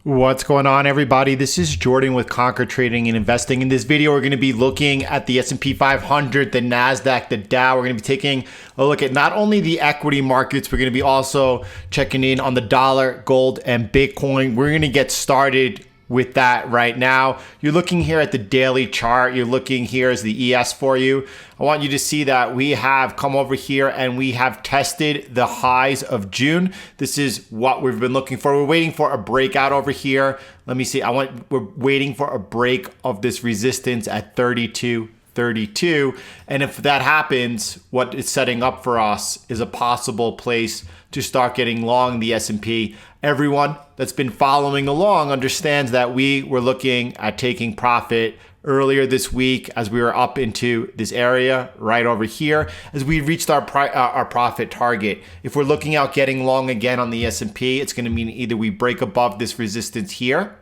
What's going on, everybody? This is Jordan with Conquer Trading and Investing. In this video, we're going to be looking at the S&P 500, the NASDAQ, the Dow. We're going to be taking a look at not only the equity markets, we're going to be also checking in on the dollar, gold, and Bitcoin. We're going to get started with that right now. You're looking here at the daily chart. You're looking here as the ES for you. I want you to see that we have come over here and we have tested the highs of June. This is what we've been looking for. We're waiting for a breakout over here. Let me see. We're waiting for a break of this resistance at 32.32. And if that happens, what it's setting up for us is a possible place to start getting long the S&P. Everyone that's been following along understands that we were looking at taking profit earlier this week as we were up into this area right over here as we reached our profit target. If we're looking out getting long again on the S&P, it's going to mean either we break above this resistance here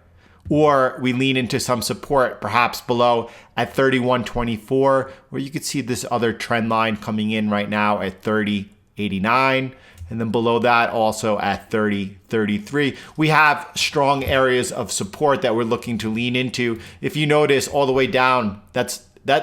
or we lean into some support perhaps below at 31.24, where you could see this other trend line coming in right now at 30.89. And then below that also at 30.33. We have strong areas of support that we're looking to lean into. If you notice all the way down, that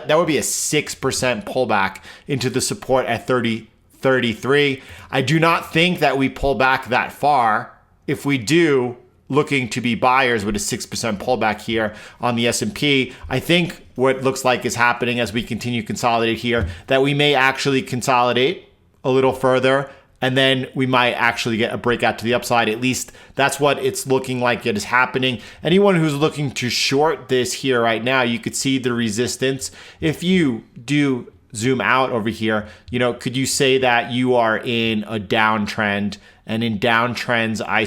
would be a 6% pullback into the support at 30.33. I do not think that we pull back that far. If we do, looking to be buyers with a 6% pullback here on the S&P, I think what looks like is happening as we continue to consolidate here, that we may actually consolidate a little further, and then we might actually get a breakout to the upside. At least that's what it's looking like it is happening. Anyone who's looking to short this here right now, you could see the resistance. If you do zoom out over here, could you say that you are in a downtrend? And in downtrends, I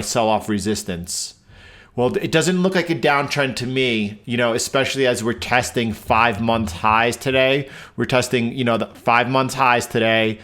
sell off resistance. Well, it doesn't look like a downtrend to me, especially as we're testing 5 month highs today. We're testing, the 5 months highs today.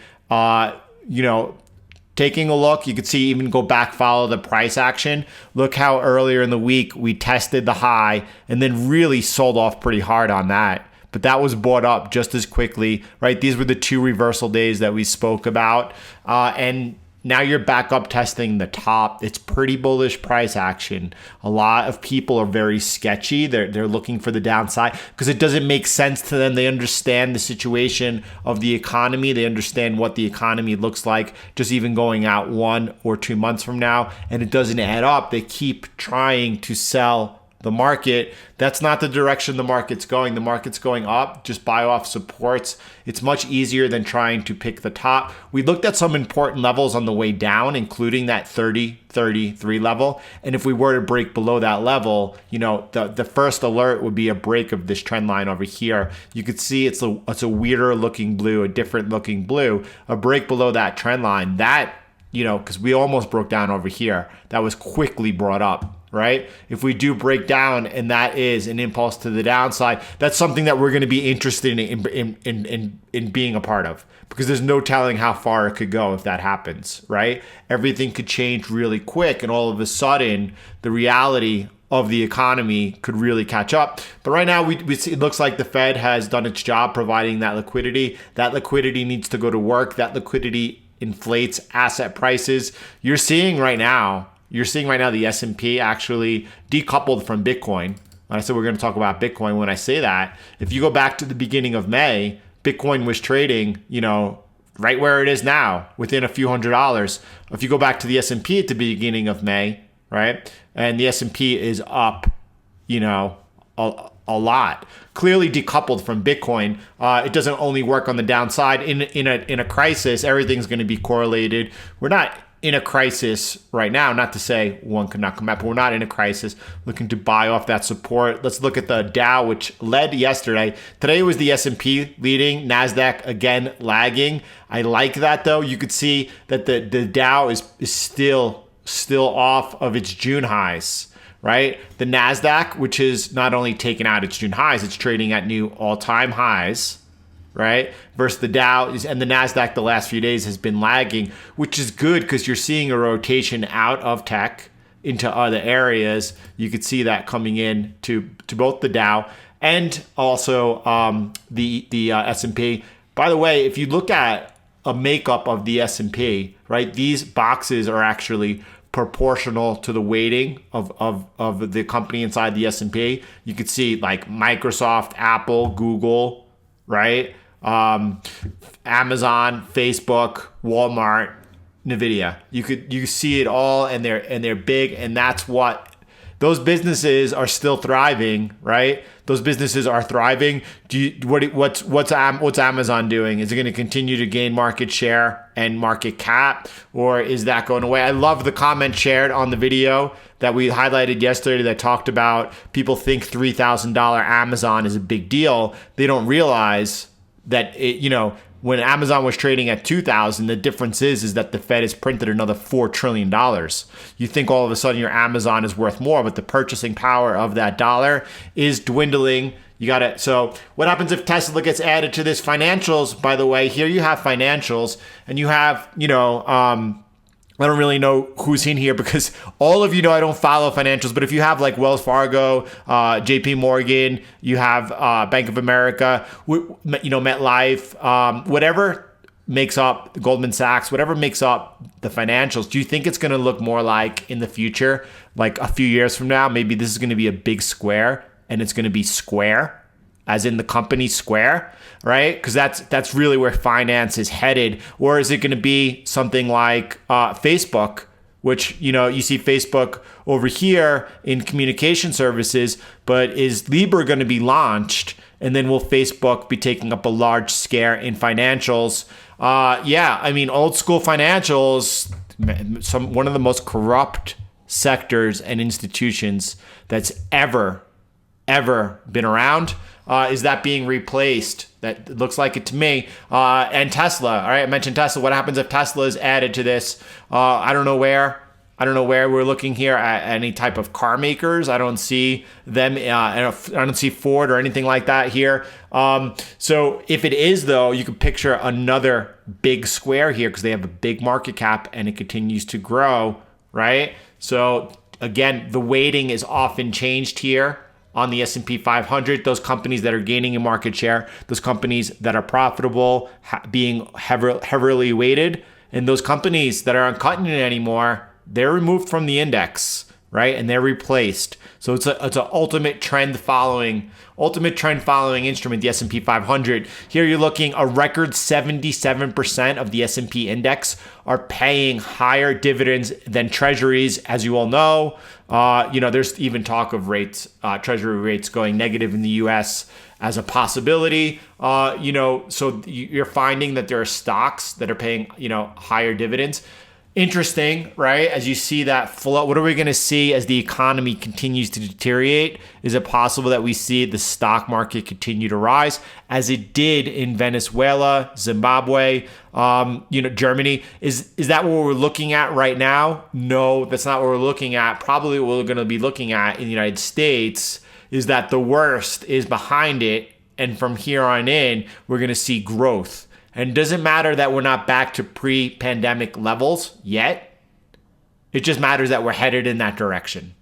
Taking a look, you could see even go back, follow the price action. Look how earlier in the week we tested the high and then really sold off pretty hard on that. But that was bought up just as quickly, right? These were the two reversal days that we spoke about. And now you're back up testing the top. It's pretty bullish price action. A lot of people are very sketchy. They're looking for the downside because it doesn't make sense to them. They understand the situation of the economy. They understand what the economy looks like just even going out 1 or 2 months from now, and it doesn't add up. They keep trying to sell the market. That's not the direction the market's going. The market's going up. Just buy off supports. It's much easier than trying to pick the top. We looked at some important levels on the way down, including that 30.33 level. And if we were to break below that level, the first alert would be a break of this trend line over here. You could see it's a weirder looking blue, a different looking blue. A break below that trend line, that, because we almost broke down over here, that was quickly brought up. Right? If we do break down and that is an impulse to the downside, that's something that we're going to be interested in being a part of, because there's no telling how far it could go if that happens, right? Everything could change really quick and all of a sudden the reality of the economy could really catch up. But right now it looks like the Fed has done its job providing that liquidity. That liquidity needs to go to work. That liquidity inflates asset prices. You're seeing right now the S&P actually decoupled from Bitcoin. I said we're going to talk about Bitcoin. When I say that, if you go back to the beginning of May, Bitcoin was trading, right where it is now, within a few $100s. If you go back to the S&P at the beginning of May, right, and the S&P is up, a lot. Clearly decoupled from Bitcoin. It doesn't only work on the downside. In a crisis, everything's going to be correlated. We're not in a crisis right now, not to say one could not come back, but we're not in a crisis looking to buy off that support. Let's look at the Dow, which led yesterday. Today was the S&P leading, NASDAQ again lagging. I like that though. You could see that the Dow is still off of its June highs, right? The NASDAQ, which is not only taken out its June highs, it's trading at new all-time highs, right? Versus the Dow and the NASDAQ the last few days has been lagging, which is good because you're seeing a rotation out of tech into other areas. You could see that coming in to both the Dow and also the S&P. By the way, if you look at a makeup of the S&P, right, these boxes are actually proportional to the weighting of the company inside the S&P. You could see like Microsoft, Apple, Google, right? Amazon, Facebook, Walmart, Nvidia. You see it all, and they're big, and that's what those businesses are still thriving, right? Those businesses are thriving. What's Amazon doing? Is it going to continue to gain market share and market cap, or is that going away? I love the comment shared on the video that we highlighted yesterday that talked about people think $3,000 Amazon is a big deal. They don't realize that when Amazon was trading at 2,000, the difference is that the Fed has printed another $4 trillion. You think all of a sudden your Amazon is worth more, but the purchasing power of that dollar is dwindling. So what happens if Tesla gets added to this? Financials, by the way, here you have financials, and you have, I don't really know who's in here because all of you know I don't follow financials, but if you have like Wells Fargo, JP Morgan, you have Bank of America, MetLife, whatever makes up Goldman Sachs, whatever makes up the financials, do you think it's going to look more like in the future, like a few years from now, maybe this is going to be a big square and it's going to be Square, as in the company Square, right? Because that's really where finance is headed. Or is it going to be something like Facebook, which, you see Facebook over here in communication services, but is Libra going to be launched? And then will Facebook be taking up a large share in financials? Old school financials, one of the most corrupt sectors and institutions that's ever been around. Is that being replaced? That looks like it to me. And Tesla. All right, I mentioned Tesla. What happens if Tesla is added to this? I don't know where we're looking here at any type of car makers. I don't see them. I don't see Ford or anything like that here. So if it is, though, you can picture another big square here because they have a big market cap and it continues to grow, right? So again, the weighting is often changed here on the S&P 500, those companies that are gaining in market share, those companies that are profitable, being heavily weighted, and those companies that aren't cutting it anymore, they're removed from the index, right? And they're replaced. So it's an ultimate trend following instrument, the S&P 500. Here you're looking a record 77% of the S&P index are paying higher dividends than treasuries, as you all know. There's even talk of treasury rates going negative in the U.S. as a possibility. So you're finding that there are stocks that are paying, higher dividends. Interesting, right? As you see that flow, what are we going to see as the economy continues to deteriorate? Is it possible that we see the stock market continue to rise as it did in Venezuela, Zimbabwe, Germany? Is that what we're looking at right now? No, that's not what we're looking at. Probably what we're going to be looking at in the United States is that the worst is behind it. And from here on in, we're going to see growth. And it doesn't matter that we're not back to pre-pandemic levels yet. It just matters that we're headed in that direction.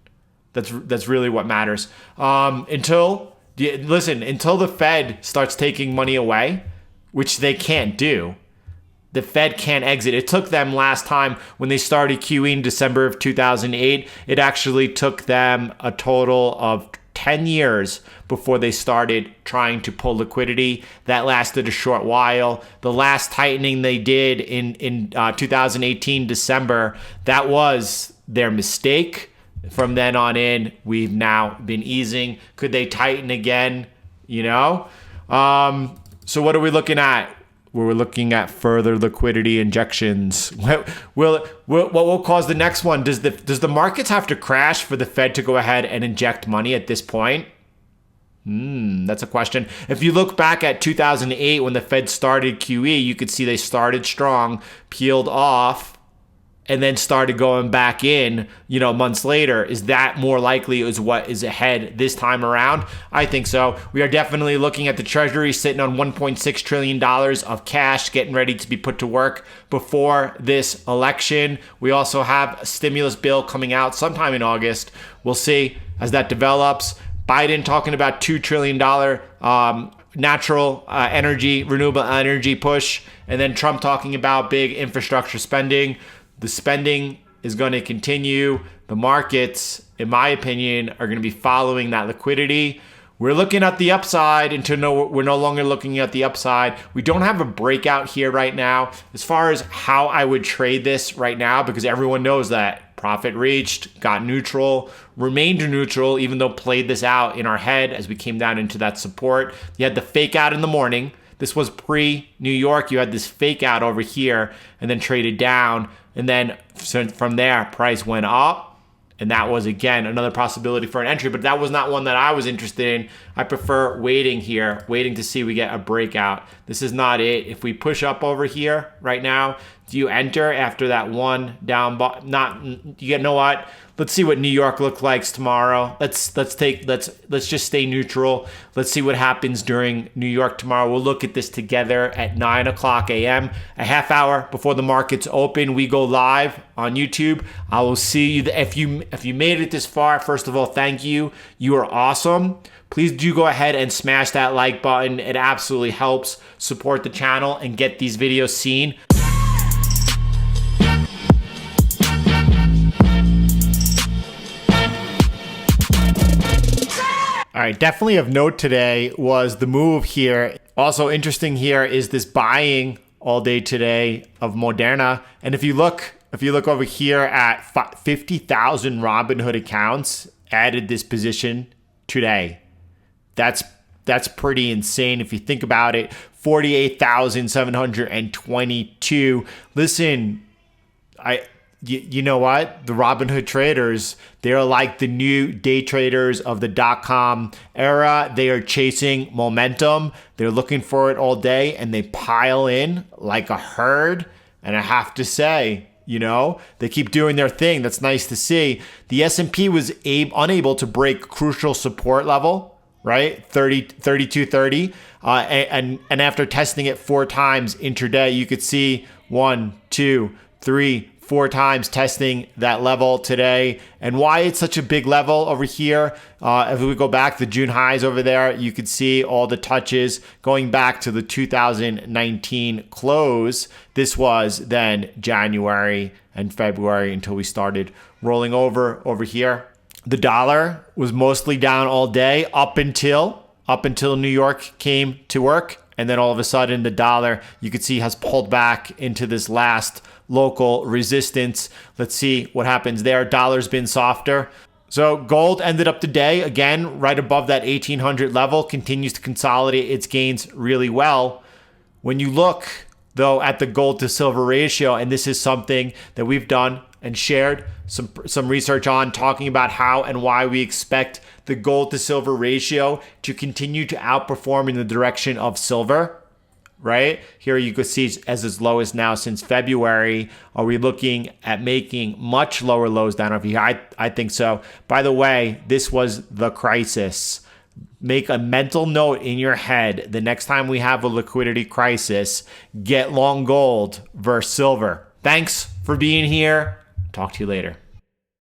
That's really what matters. Until the Fed starts taking money away, which they can't do. The Fed can't exit. It took them last time when they started QE in December of 2008. It actually took them a total of 10 years before they started trying to pull liquidity. That lasted a short while. The last tightening they did in 2018 December, that was their mistake. From then on in, we've now been easing. Could they tighten again? So what are we looking at? We're looking at further liquidity injections. What will cause the next one? Does the markets have to crash for the Fed to go ahead and inject money at this point? That's a question. If you look back at 2008 when the Fed started QE, you could see they started strong, peeled off, and then started going back in, months later. Is that more likely is what is ahead this time around? I think so. We are definitely looking at the Treasury sitting on $1.6 trillion of cash getting ready to be put to work before this election. We also have a stimulus bill coming out sometime in August. We'll see as that develops. Biden talking about $2 trillion natural energy, renewable energy push, and then Trump talking about big infrastructure spending. The spending is going to continue. The markets, in my opinion, are going to be following that liquidity. We're looking at the upside we're no longer looking at the upside. We don't have a breakout here right now. As far as how I would trade this right now, because everyone knows that profit reached, got neutral, remained neutral, even though played this out in our head as we came down into that support. You had the fake out in the morning. This was pre-New York. You had this fake out over here and then traded down. And then from there, price went up. And that was, again, another possibility for an entry, but that was not one that I was interested in. I prefer waiting here, waiting to see we get a breakout. This is not it. If we push up over here right now, do you enter after that one down? You know what? Let's see what New York looks like tomorrow. Let's just stay neutral. Let's see what happens during New York tomorrow. We'll look at this together at 9 o'clock a.m. A half hour before the markets open. We go live on YouTube. I will see you. If you made it this far, first of all, thank you. You are awesome. Please do go ahead and smash that like button. It absolutely helps support the channel and get these videos seen. All right, definitely of note today was the move here. Also interesting here is this buying all day today of Moderna. And if you look over here at 50,000 Robinhood accounts added this position today. That's pretty insane if you think about it. 48,722. Listen, you know what? The Robinhood traders, they're like the new day traders of the .com era. They are chasing momentum. They're looking for it all day, and they pile in like a herd. And I have to say, they keep doing their thing. That's nice to see. The S&P was unable to break crucial support level, right? 3230. And after testing it 4 times intraday, you could see 1, 2, 3, 4 times testing that level today. And why it's such a big level over here, if we go back the June highs over there, you could see all the touches going back to the 2019 close. This was then January and February until we started rolling over here. The dollar was mostly down all day up until New York came to work. And then all of a sudden the dollar, you could see, has pulled back into this last local resistance. Let's see what happens there. Dollar's been softer. So gold ended up today, again, right above that 1800 level, continues to consolidate its gains really well. When you look, though, at the gold to silver ratio, and this is something that we've done and shared some research on, talking about how and why we expect the gold to silver ratio to continue to outperform in the direction of silver. Right here, you could see as low as now since February. Are we looking at making much lower lows down over here? I think so. By the way, this was the crisis. Make a mental note in your head. The next time we have a liquidity crisis, get long gold versus silver. Thanks for being here. Talk to you later.